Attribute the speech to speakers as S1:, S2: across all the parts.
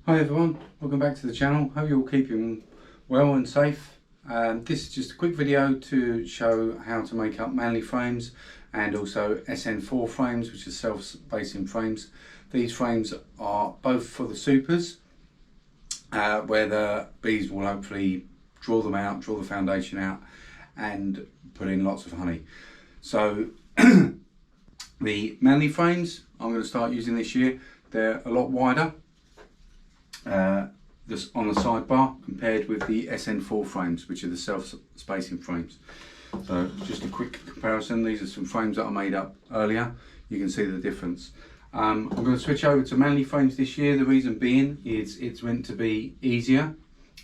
S1: Hi everyone, welcome back to the channel. Hope you're all keeping well and safe. This is just a quick video to show how to make up Manley frames and also SN4 frames, which are self-spacing frames. These frames are both for the supers, where the bees will hopefully draw them out, draw the foundation out and put in lots of honey. So the Manley frames I'm going to start using this year, they're a lot wider this on the sidebar compared with the SN4 frames, which are the self-spacing frames. So just a quick comparison. These are some frames that I made up earlier. You can see the difference. I'm going to switch over to Manley frames this year. The reason being is it's meant to be easier.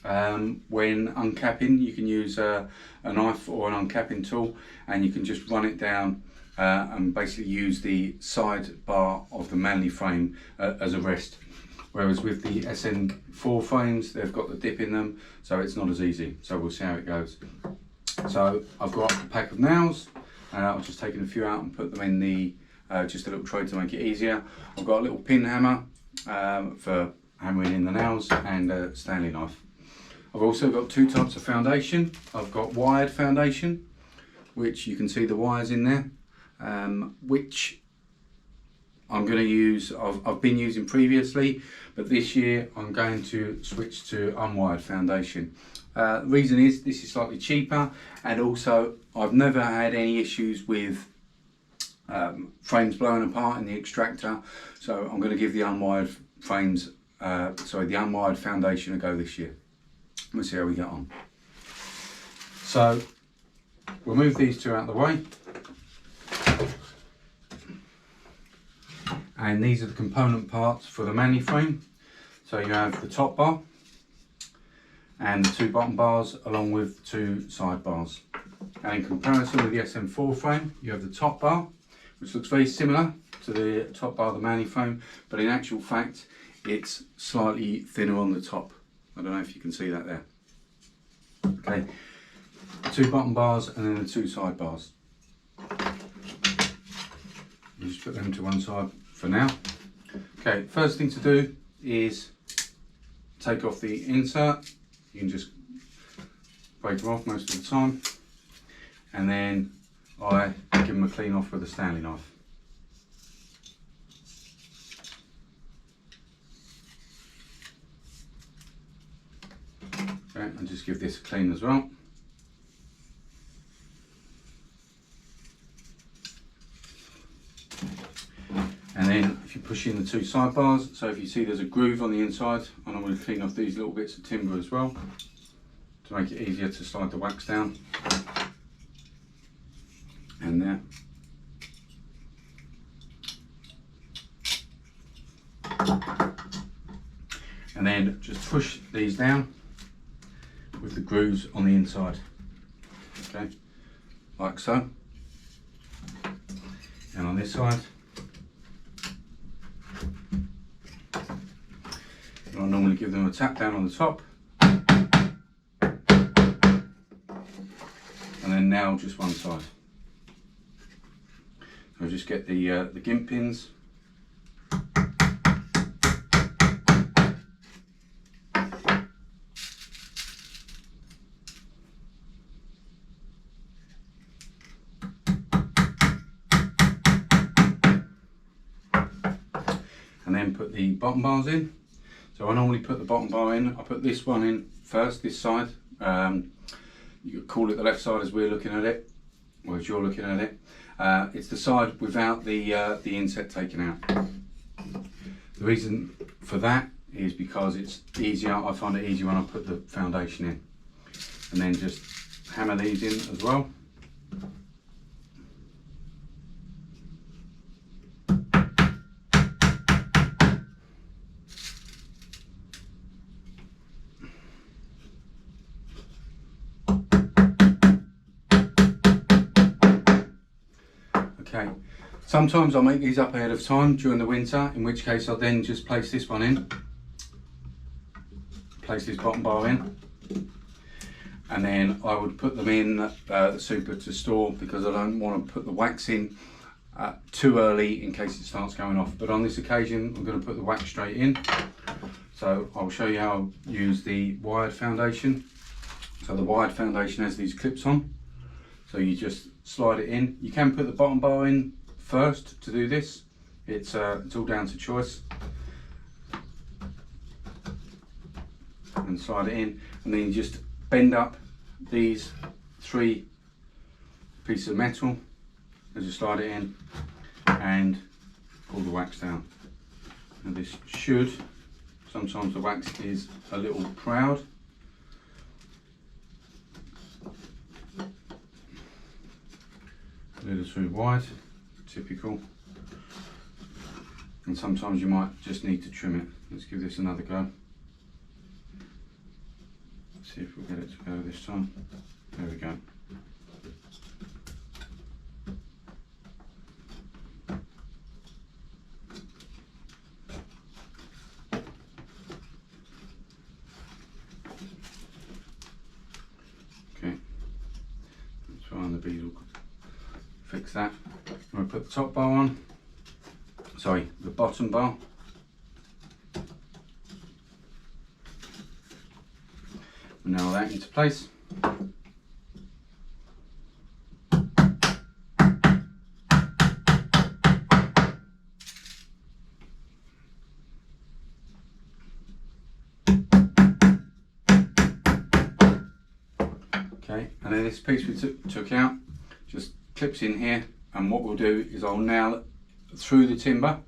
S1: When uncapping, you can use a knife or an uncapping tool and you can just run it down and basically use the side bar of the Manley frame as a rest. Whereas with the SN4 frames, they've got the dip in them, so it's not as easy. So we'll see how it goes. So I've got a pack of nails, and I've just taken a few out and put them in the just a little tray to make it easier. I've got a little pin hammer for hammering in the nails and a Stanley knife. I've also got two types of foundation. I've got wired foundation, which you can see the wires in there, which I'm going to use, I've been using previously, but this year I'm going to switch to unwired foundation. The reason is this is slightly cheaper, and also I've never had any issues with frames blowing apart in the extractor, so I'm going to give the unwired frames, the unwired foundation a go this year. We'll see how we get on. So we'll move these two out of the way. And these are the component parts for the Manley frame. So you have the top bar and the two bottom bars along with two side bars. And in comparison with the SN4 frame, you have the top bar, which looks very similar to the top bar of the Manley frame, but in actual fact it's slightly thinner on the top. I don't know if you can see that there. Okay, the two bottom bars and then the two side bars. You just put them to one side for now. Okay, first thing to do is take off the insert. You can just break them off most of the time, and then I give them a clean off with a Stanley knife. Okay, and just give this a clean as well. And then if you push in the two side bars, so if you see there's a groove on the inside, and I'm going to clean off these little bits of timber as well to make it easier to slide the wax down. And there. And then just push these down with the grooves on the inside. Okay, like so. And on this side, I normally give them a tap down on the top, and then now just one side. I'll just get the gimp pins, and then put the bottom bars in. So I normally put the bottom bar in. I put this one in first, this side. You could call it the left side as we're looking at it, or as you're looking at it. It's the side without the inset taken out. The reason for that is because it's easier. I find it easier when I put the foundation in, and then just hammer these in as well. Okay, sometimes I'll make these up ahead of time during the winter, in which case I'll then just place this one in, place this bottom bar in, and then I would put them in the super to store, because I don't want to put the wax in too early in case it starts going off. But on this occasion, I'm going to put the wax straight in. So I'll show you how I use the wired foundation. So the wired foundation has these clips on. So you just slide it in. You can put the bottom bar in first to do this. It's all down to choice. And slide it in, and then you just bend up these 3 pieces of metal as you slide it in and pull the wax down. And this should, sometimes the wax is a little proud. A little too wide, typical. And sometimes you might just need to trim it. Let's give this another go. See if we'll get it to go this time. There we go. Okay, let's try and the bead will fix that. I'm going to put the top bar on. Sorry, the bottom bar. Nail that into place. Okay, and then this piece we took out just clips in here, and what we'll do is I'll nail it through the timber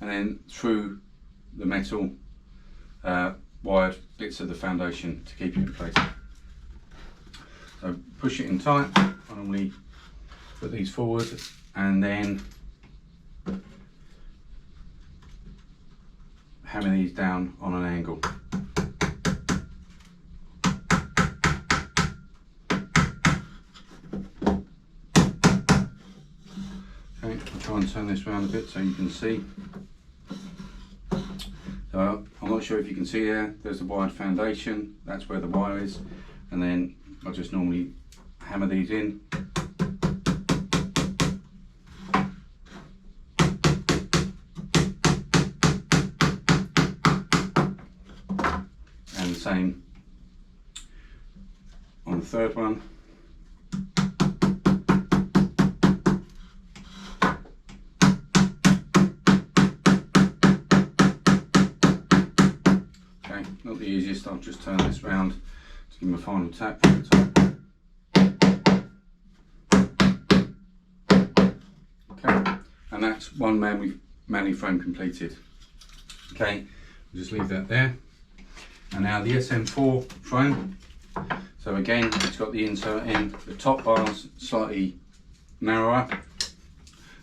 S1: and then through the metal wired bits of the foundation to keep it in place. So push it in tight. I normally put these forward and then hammer these down on an angle. Okay, I'll try and turn this around a bit so you can see. So I'm not sure if you can see there's the wired foundation, that's where the wire is, and then I'll just normally hammer these in. And the same on the third one. Not the easiest, I'll just turn this round to give him a final tap from the top. Okay, and that's one Manley frame completed. Okay, we'll just leave that there. And now the SN4 frame. So again, it's got the insert in, the top bars slightly narrower,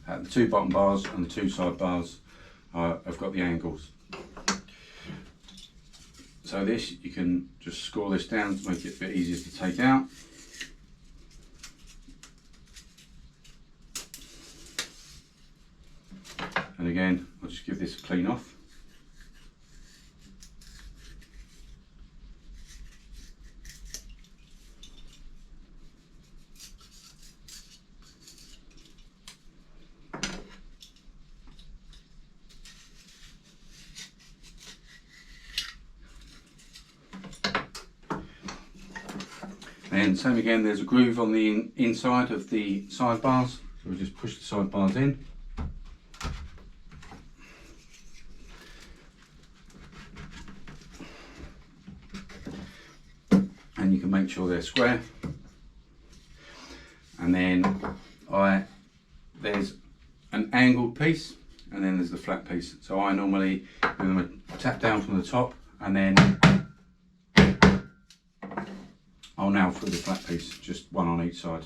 S1: the 2 bottom bars and the 2 side bars have got the angles. So this, you can just score this down to make it a bit easier to take out. And again, I'll just give this a clean off. And same again, there's a groove on the inside of the sidebars, so we'll just push the sidebars in. And you can make sure they're square. And then there's an angled piece, and then there's the flat piece. So I normally tap down from the top, and then I'll nail through the flat piece, just one on each side.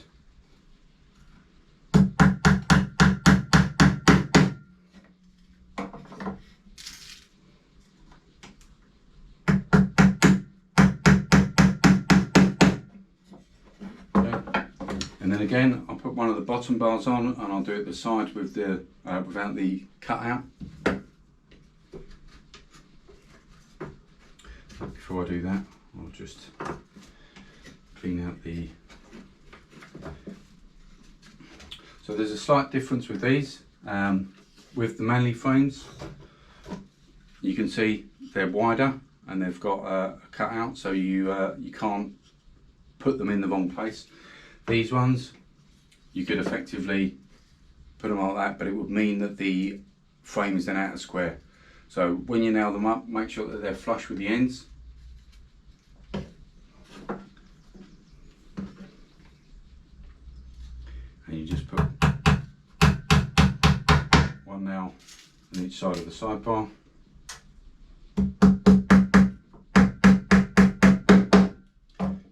S1: Okay. And then again, I'll put one of the bottom bars on, and I'll do it the side with the without the cutout. Before I do that, I'll just clean out the... So there's a slight difference with these. With the Manley frames, you can see they're wider and they've got a cutout, so you can't put them in the wrong place. These ones, you could effectively put them like that, but it would mean that the frame is then out of square. So when you nail them up, make sure that they're flush with the ends. And you just put one nail on each side of the sidebar.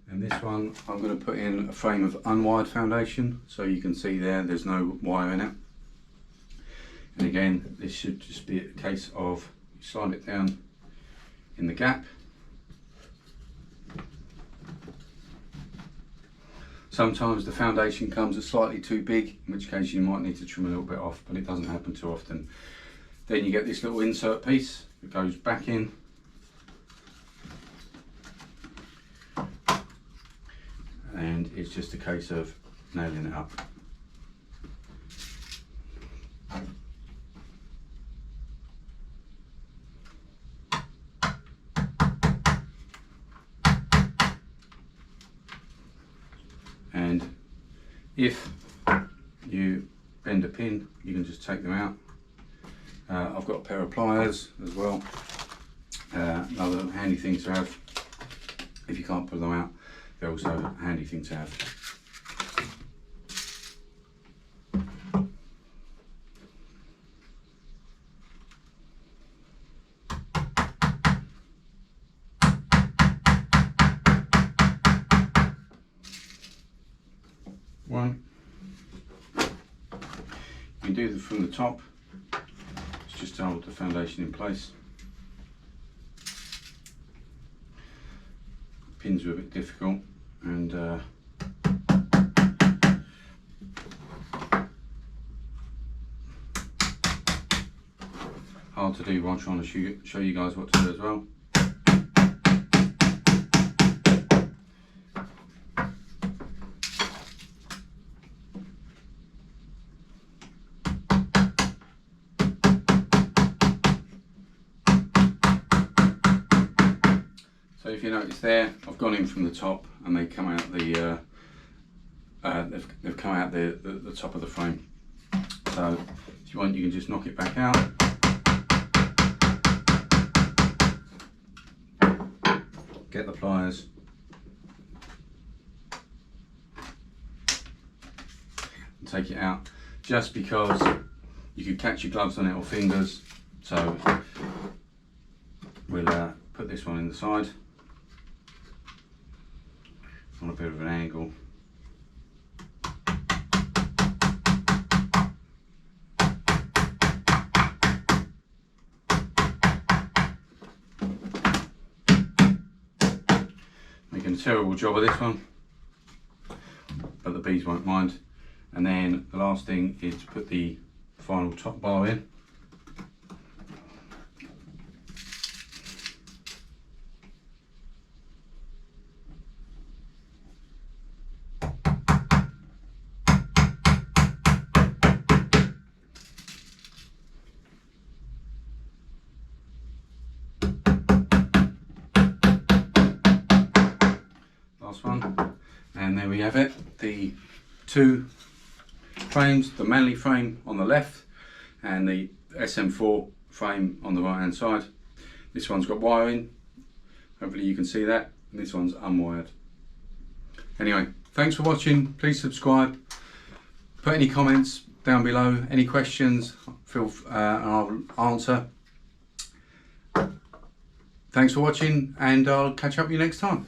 S1: And this one, I'm going to put in a frame of unwired foundation, so you can see there's no wire in it. And again, this should just be a case of you slide it down in the gap. Sometimes the foundation comes slightly too big, in which case you might need to trim a little bit off, but it doesn't happen too often. Then you get this little insert piece that goes back in. And it's just a case of nailing it up. And if you bend a pin, you can just take them out. I've got a pair of pliers as well. Another handy thing to have. If you can't pull them out, they're also a handy thing to have. One. You can do them from the top. It's just to hold the foundation in place. Pins are a bit difficult and hard to do while trying to show you guys what to do as well. So if you notice there, I've gone in from the top and they come out the they've come out the top of the frame. So if you want, you can just knock it back out. Get the pliers. And take it out, just because you could catch your gloves on it or fingers. So we'll put this one in the side on a bit of an angle. Making a terrible job of this one, but the bees won't mind. And then the last thing is to put the final top bar in. Last one, and there we have it, the two frames, the Manley frame on the left and the SN4 frame on the right hand side. This one's got wiring, hopefully you can see that, and this one's unwired. Anyway, thanks for watching, please subscribe, put any comments down below, any questions, I'll answer. Thanks for watching, and I'll catch up with you next time.